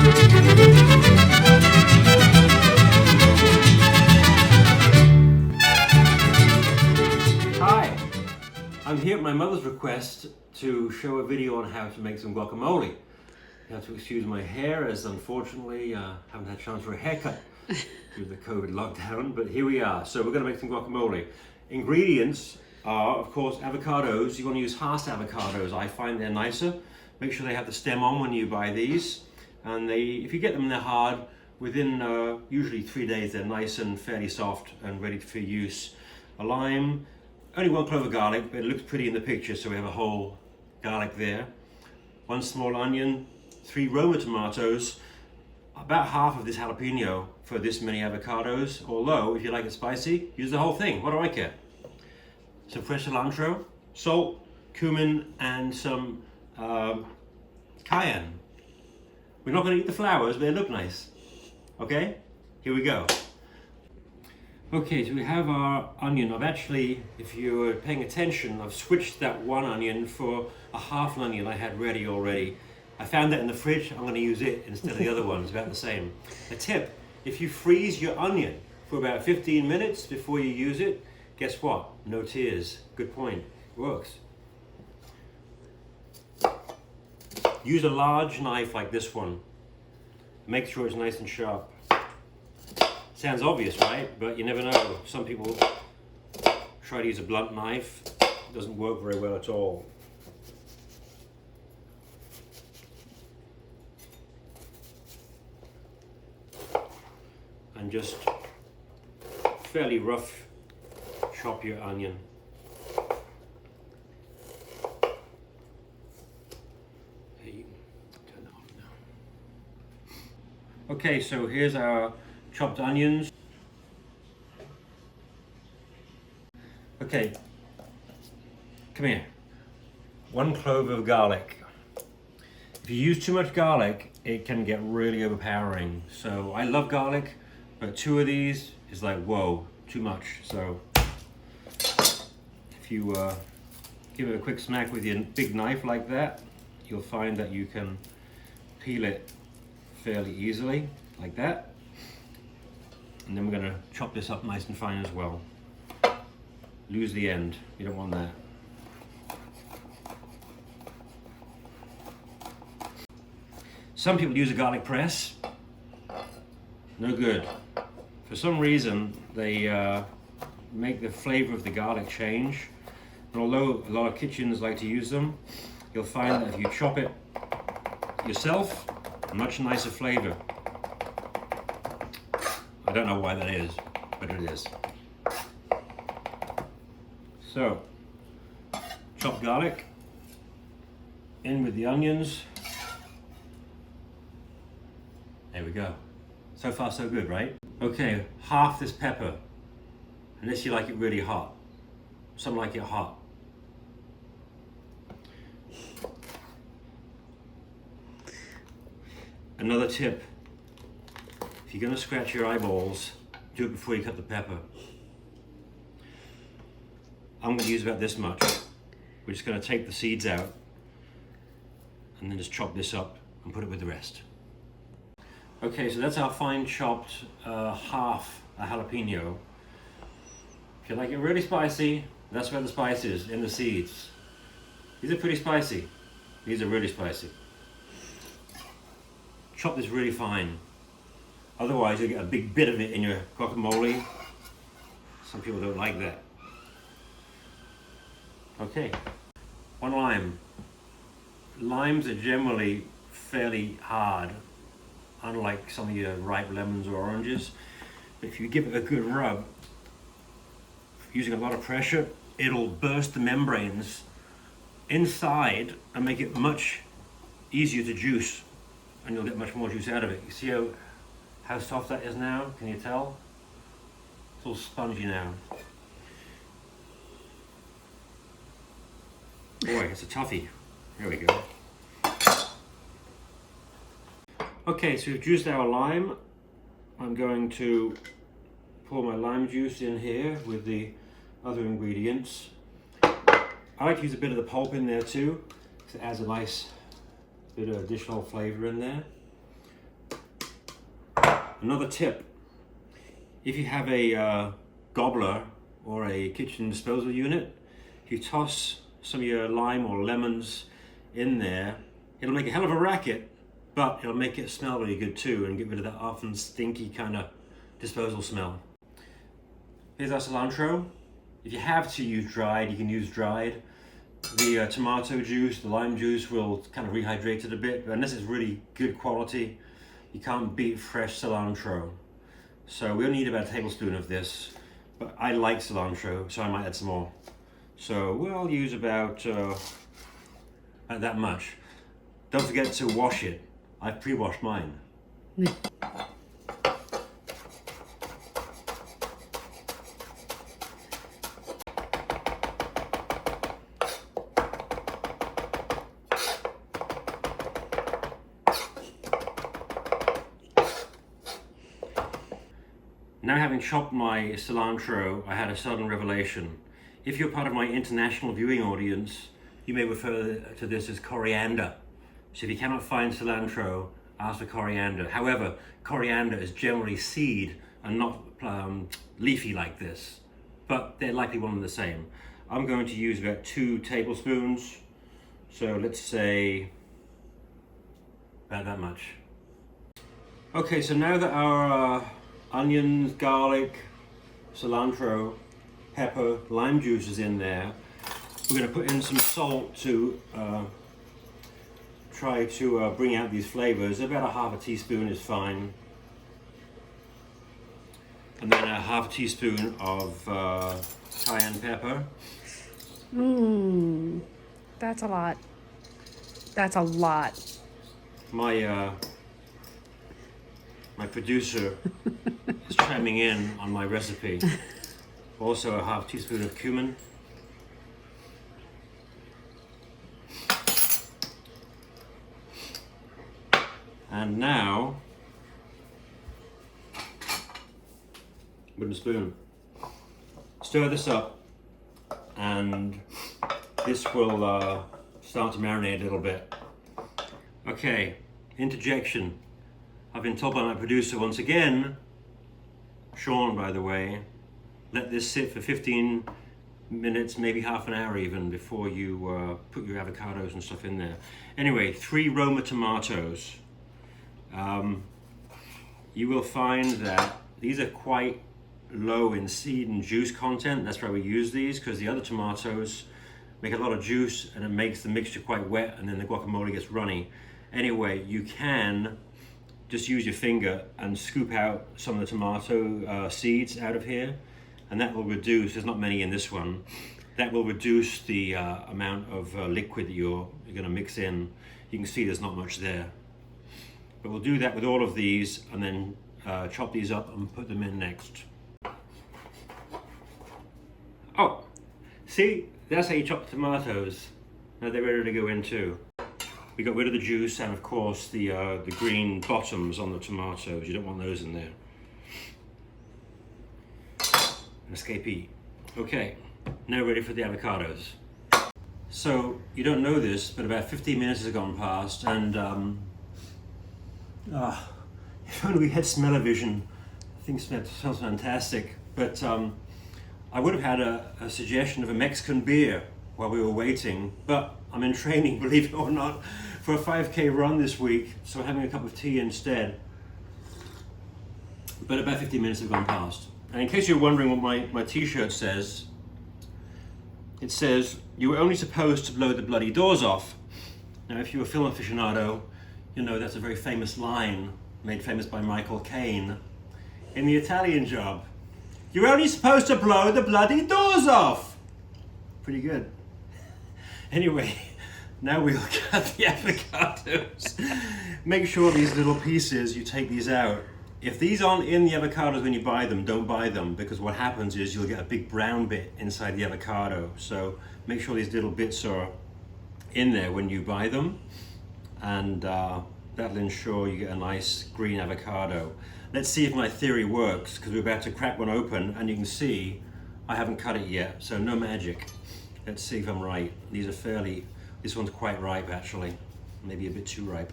Hi, I'm here at my mother's request to show a video on how to make some guacamole. You have to excuse my hair, as unfortunately I haven't had a chance for a haircut due to the COVID lockdown, but here we are. So we're going to make some guacamole. Ingredients are, of course, avocados. You want to use Hass avocados. I find they're nicer. Make sure they have the stem on when you buy these. And if you get them and they're hard, within usually 3 days they're nice and fairly soft and ready for use. A lime, only 1 clove of garlic, but it looks pretty in the picture, so we have a whole garlic there. 1 small onion, 3 Roma tomatoes, about half of this jalapeno for this many avocados, although if you like it spicy, use the whole thing, what do I care? Some fresh cilantro, salt, cumin, and some cayenne. We're not going to eat the flowers, but they look nice. Okay, here we go. Okay, so we have our onion. I've actually, if you were paying attention, I've switched that 1 onion for a half an onion I had ready already. I found that in the fridge. I'm going to use it instead of the other one. It's about the same. A tip, if you freeze your onion for about 15 minutes before you use it, guess what? No tears. Good point. It works. Use a large knife like this one. Make sure it's nice and sharp. Sounds obvious, right? But you never know. Some people try to use a blunt knife. It doesn't work very well at all. And just fairly rough chop your onion. Turn that off now. Okay, so here's our chopped onions. Okay, come here. 1 clove of garlic. If you use too much garlic, it can get really overpowering. So I love garlic, but 2 of these is like, whoa, too much. So if you give it a quick smack with your big knife like that, you'll find that you can peel it fairly easily, like that. And then we're going to chop this up nice and fine as well. Lose the end, you don't want that. Some people use a garlic press. No good. For some reason, they make the flavor of the garlic change. And although a lot of kitchens like to use them, you'll find that if you chop it yourself, a much nicer flavor. I don't know why that is, but it is. So, chopped garlic in with the onions. There we go. So far so good, right? Okay, half this pepper, unless you like it really hot. Some like it hot. Another tip, if you're going to scratch your eyeballs, do it before you cut the pepper. I'm going to use about this much. We're just going to take the seeds out and then just chop this up and put it with the rest. Okay, so that's our fine chopped half a jalapeno. If you like it really spicy, that's where the spice is, in the seeds. These are pretty spicy. These are really spicy. Chop this really fine. Otherwise you'll get a big bit of it in your guacamole. Some people don't like that. Okay, 1 lime. Limes are generally fairly hard, unlike some of your ripe lemons or oranges. But if you give it a good rub, using a lot of pressure, it'll burst the membranes inside and make it much easier to juice, and you'll get much more juice out of it. You see how soft that is now? Can you tell? It's all spongy now. Boy, it's a toughie. There we go. Okay, so we've juiced our lime. I'm going to pour my lime juice in here with the other ingredients. I like to use a bit of the pulp in there too, because it adds a nice bit of additional flavor in there. another tip. If you have a gobbler or a kitchen disposal unit, if you toss some of your lime or lemons in there, it'll make a hell of a racket, but it'll make it smell really good too and get rid of that often stinky kind of disposal smell. Here's our cilantro. If you have to use dried, you can use dried. The tomato juice, the lime juice will kind of rehydrate it a bit, but unless it's really good quality, you can't beat fresh cilantro. So we only need about a tablespoon of this, but I like cilantro, so I might add some more. So we'll use about that much. Don't forget to wash it. I've pre-washed mine. Now, having chopped my cilantro, I had a sudden revelation. If you're part of my international viewing audience, you may refer to this as coriander. So if you cannot find cilantro, ask for coriander. However, coriander is generally seed and not leafy like this, but they're likely one and the same. I'm going to use about 2 tablespoons. So let's say about that much. Okay, so now that our onions, garlic, cilantro, pepper, lime juice is in there, we're going to put in some salt to try to bring out these flavors. About a half a teaspoon is fine. And then a half a teaspoon of cayenne pepper. That's a lot. That's a lot. My producer is chiming in on my recipe. Also a half teaspoon of cumin. And now, with a spoon, stir this up, and this will start to marinate a little bit. Okay, interjection. I've been told by my producer once again, Sean by the way, let this sit for 15 minutes, maybe half an hour even, before you put your avocados and stuff in there. Anyway, 3 Roma tomatoes. You will find that these are quite low in seed and juice content. That's why we use these, because the other tomatoes make a lot of juice and it makes the mixture quite wet, and then the guacamole gets runny. Anyway, you can just use your finger and scoop out some of the tomato seeds out of here, and that will reduce, there's not many in this one, that will reduce the amount of liquid that you're going to mix in. You can see there's not much there. But we'll do that with all of these, and then chop these up and put them in next. Oh, see, that's how you chop the tomatoes. Now they're ready to go in too. We got rid of the juice and of course the green bottoms on the tomatoes. You don't want those in there. Escapee. Okay, now ready for the avocados. So you don't know this, but about 15 minutes has gone past, and if only we had smell-o-vision. I think it smells fantastic. But I would have had a suggestion of a Mexican beer while we were waiting, but I'm in training, believe it or not, for a 5K run this week, so I'm having a cup of tea instead. But about 15 minutes have gone past. And in case you're wondering what my t-shirt says, it says, "You were only supposed to blow the bloody doors off." Now, if you're a film aficionado, you know that's a very famous line, made famous by Michael Caine in The Italian Job. You're only supposed to blow the bloody doors off. Pretty good. Anyway, now we'll cut the avocados. Make sure these little pieces, you take these out. If these aren't in the avocados when you buy them, don't buy them, because what happens is you'll get a big brown bit inside the avocado. So make sure these little bits are in there when you buy them, and that'll ensure you get a nice green avocado. Let's see if my theory works, because we're about to crack one open, and you can see I haven't cut it yet, so no magic. Let's see if I'm right. These are this one's quite ripe actually, maybe a bit too ripe.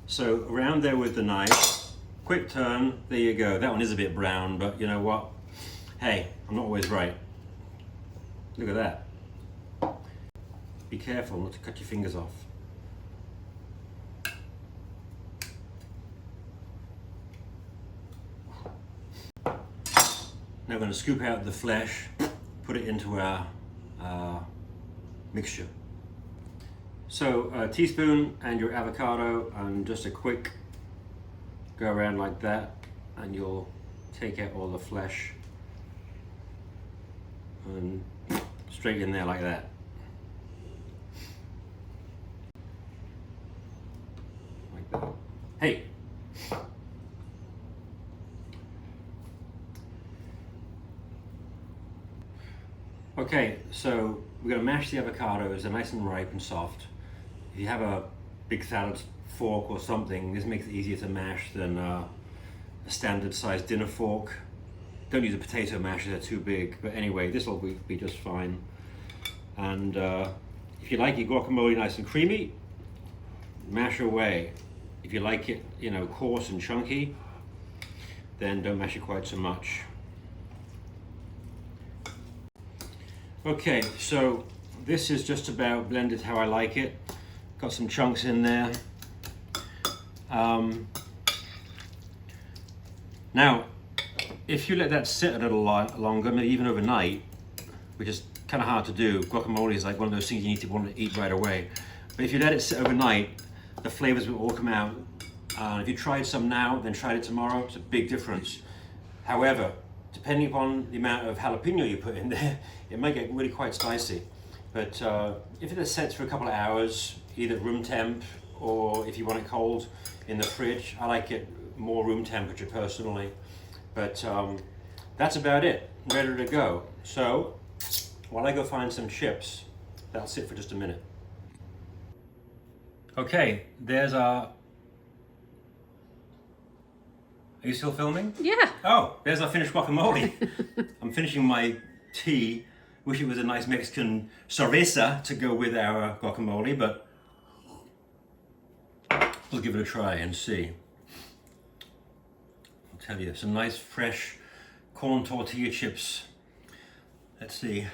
So around there with the knife, quick turn, there you go. That one is a bit brown, but you know what? Hey, I'm not always right. Look at that. Be careful not to cut your fingers off. Now we're going to scoop out the flesh, put it into our mixture. So a teaspoon and your avocado, and just a quick go around like that, and you'll take out all the flesh and straight in there like that. Like that. Hey! Okay, so we're going to mash the avocados. They're nice and ripe and soft. If you have a big salad fork or something, this makes it easier to mash than a standard sized dinner fork. Don't use a potato masher, they're too big. But anyway, this will be just fine. And if you like your guacamole nice and creamy, mash away. If you like it, you know, coarse and chunky, then don't mash it quite so much. Okay, so this is just about blended how I like it. Got some chunks in there. Now, if you let that sit a little longer, maybe even overnight, which is kind of hard to do, guacamole is like one of those things you need to want to eat right away. But if you let it sit overnight, the flavors will all come out. If you tried some now, then tried it tomorrow, it's a big difference. However, depending upon the amount of jalapeno you put in there, it might get really quite spicy. But if it sets for a couple of hours, either room temp or if you want it cold in the fridge, I like it more room temperature personally. But that's about it, ready to go. So while I go find some chips, that'll sit for just a minute. Okay, there's our... Are you still filming? Yeah. Oh, there's our finished guacamole. I'm finishing my tea. Wish it was a nice Mexican cerveza to go with our guacamole, but we'll give it a try and see. I'll tell you, some nice fresh corn tortilla chips. Let's see.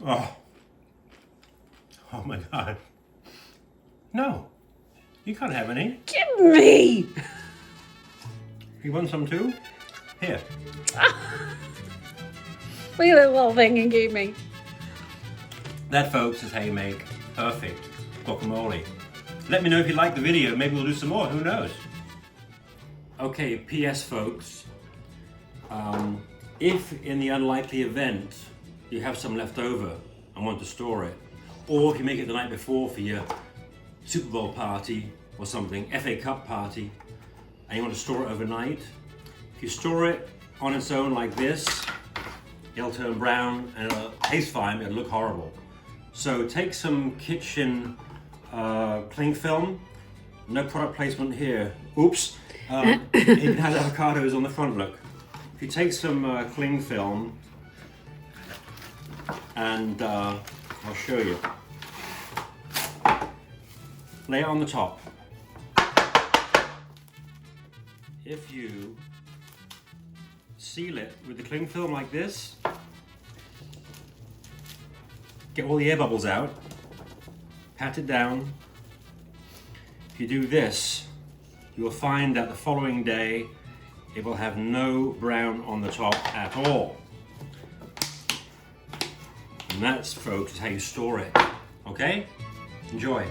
Oh my God. No. You can't have any. Give me! You want some too? Here. Look at that little thing you gave me. That, folks, is how you make perfect guacamole. Let me know if you like the video. Maybe we'll do some more. Who knows? Okay, P.S. folks. If in the unlikely event you have some left over and want to store it, or if you make it the night before for your Super Bowl party or something, FA Cup party, and you want to store it overnight, if you store it on its own like this, it'll turn brown and it'll taste fine, it'll look horrible. So take some kitchen cling film, no product placement here, oops, it even has avocados on the front, look. If you take some cling film, and I'll show you, lay it on the top. If you seal it with the cling film like this, get all the air bubbles out, pat it down. If you do this, you will find that the following day it will have no brown on the top at all. And that's, folks, how you store it. Okay? Enjoy.